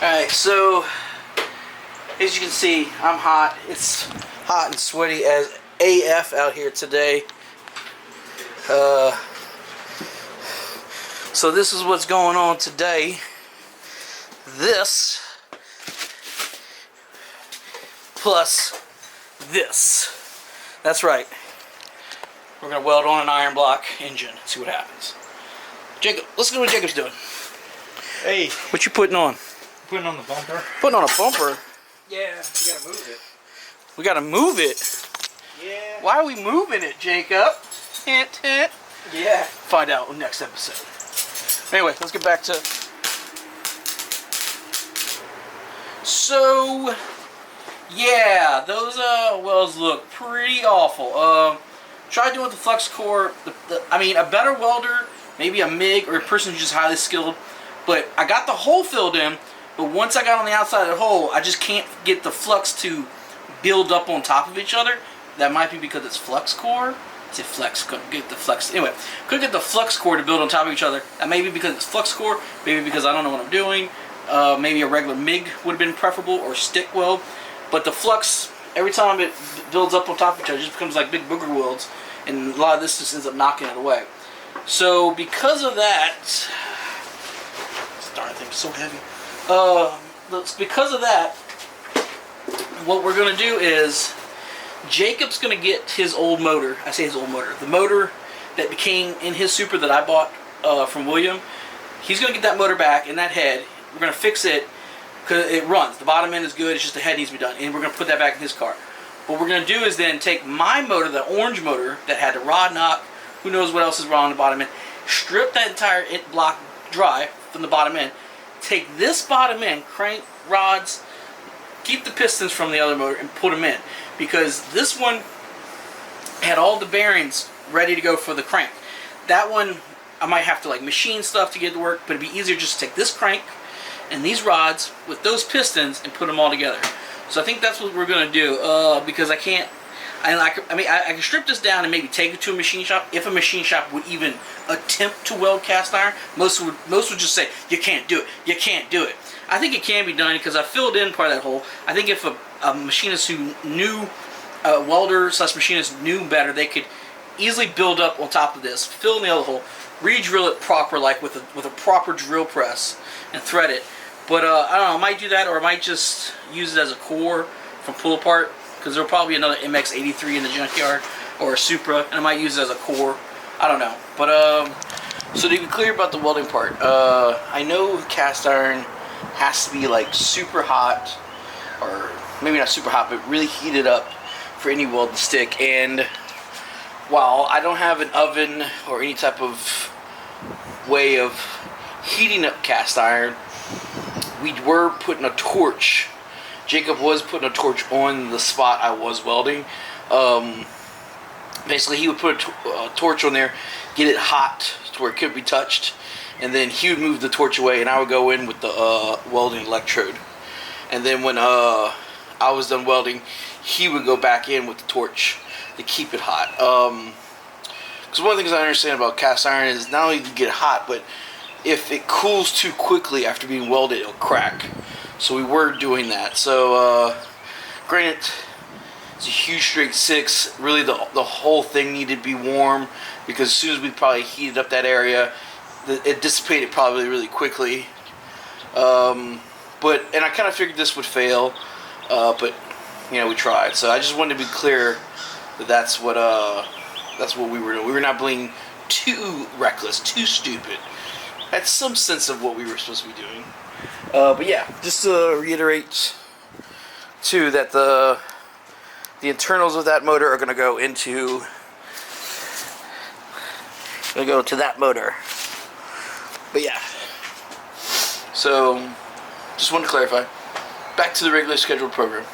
Alright, so as you can see, I'm hot. It's hot and sweaty as AF out here today. So this is what's going on today. This plus this. That's right. We're going to weld on an iron block engine. See what happens. Jacob, let's go what Jacob's doing. Hey. What you putting on? Putting on the bumper. Putting on a bumper? Yeah, you gotta move it. We gotta move it? Yeah. Why are we moving it, Jacob? Hint, hint. Yeah. Find out in the next episode. Anyway, let's get back to... So, yeah, those welds look pretty awful. Try doing the flux core. I mean, a better welder, maybe a MIG or a person who's just highly skilled. But I got the hole filled in, but once I got on the outside of the hole, I just can't get the flux to build up on top of each other. That might be because it's flux core. It's a flex, couldn't get the flux. Anyway, couldn't get the flux core to build on top of each other. That may be because it's flux core, maybe because I don't know what I'm doing. Maybe a regular MIG would have been preferable, or stick weld. But the flux, every time it builds up on top of each other, it just becomes like big booger welds, and a lot of this just ends up knocking it away. So because of that, this darn thing's so heavy. Because of that, what we're going to do is Jacob's going to get his old motor. I say his old motor. The motor that became in his Super that I bought from William. He's going to get that motor back and that head. We're going to fix it because it runs. The bottom end is good. It's just the head needs to be done. And we're going to put that back in his car. What we're going to do is then take my motor, the orange motor that had the rod knock, who knows what else is wrong on the bottom end, strip that entire block dry from the bottom end, take this bottom end, crank rods, keep the pistons from the other motor and put them in, because this one had all the bearings ready to go for the crank. That one I might have to like machine stuff to get it to work, but it'd be easier just to take this crank and these rods with those pistons and put them all together. So I think that's what we're gonna do, because I can't. I can strip this down and maybe take it to a machine shop. If a machine shop would even attempt to weld cast iron, most would just say, you can't do it, you can't do it. I think it can be done because I filled in part of that hole. I think if a machinist who knew, welder / machinist knew better, they could easily build up on top of this, fill in the other hole, re-drill it proper, like with a proper drill press, and thread it. But I don't know, I might do that, or I might just use it as a core from pull apart, because there'll probably be another MX-83 in the junkyard, or a Supra, and I might use it as a core. I don't know. But, so to be clear about the welding part, I know cast iron has to be like super hot, or maybe not super hot, but really heated up for any weld to stick. And while I don't have an oven or any type of way of heating up cast iron, we were putting a torch. Jacob was putting a torch on the spot I was welding. Basically, he would put a torch on there, get it hot to where it could be touched, and then he would move the torch away, and I would go in with the welding electrode. And then when I was done welding, he would go back in with the torch to keep it hot. Because one of the things I understand about cast iron is not only do you get hot, but if it cools too quickly after being welded, it'll crack. So we were doing that. So, granted, it's a huge straight 6. Really, the whole thing needed to be warm, because as soon as we probably heated up that area, it dissipated probably really quickly. And I kind of figured this would fail, but you know, we tried. So I just wanted to be clear that that's what we were doing. We were not being too reckless, too stupid. Had some sense of what we were supposed to be doing. But yeah, just to reiterate too, that the internals of that motor are going to go into that motor. But yeah, so just wanted to clarify. Back to the regularly scheduled program.